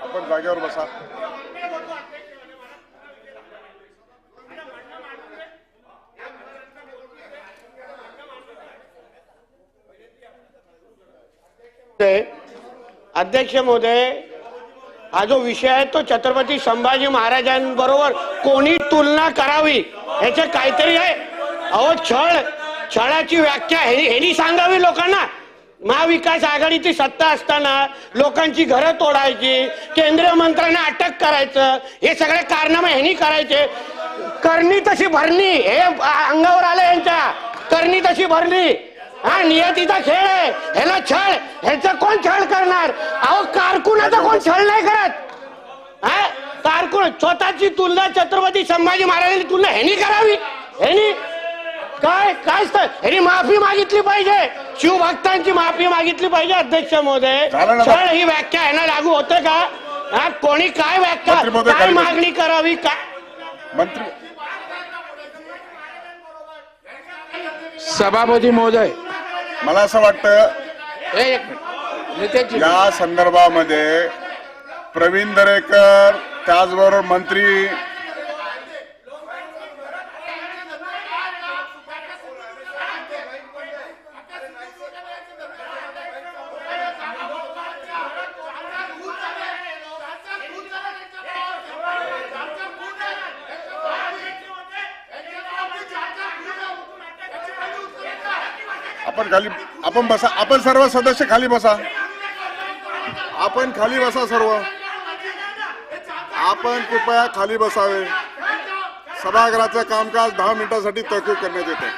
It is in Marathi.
आपण जागेवर बसा. अध्यक्ष महोदय, हा जो विषय आहे तो छत्रपती संभाजी महाराजांबरोबर कोणी तुलना करावी याचे काहीतरी आहे. अहो, छळाची व्याख्या ह्यांनी सांगावी लोकांना. महाविकास आघाडीची सत्ता असताना लोकांची घरं तोडायची, केंद्रीय मंत्र्यांना अटक करायचं, हे सगळे कारनामे ह्यांनी करायचे. करणी तशी भरणी हे अंगावर आलं यांच्या. करणी तशी भरली. हा नियतीचा खेळ आहे. ह्याला छळ, ह्याचा कोण छळ करणार? अहो, कारकुनाचा कोण छळ नाही करत. हा कारकुन स्वतःची तुलना छत्रपती संभाजी महाराजांची तुलना ह्यांनी करावी. ह्यांनी काय काय ह्यांनी माफी मागितली पाहिजे. शिवभक्तांची माफी मागितली पाहिजे. अध्यक्ष महोदय, छळ ही व्याख्या ह्यांना लागू होते का? हा कोणी काय व्याख्या काय मागणी करावी काय? मंत्री सभापती महोदय, मला असं वाटतं या संदर्भामध्ये प्रवीण दरेकर त्याचबरोबर मंत्री आपण बसा. आपण सर्व सदस्य खाली बसा. आपण खाली बसा. सर्व आपण कृपया खाली बसावे. सभागृहाचं कामकाज 10 मिनिटांसाठी तहकूब करण्यात येते.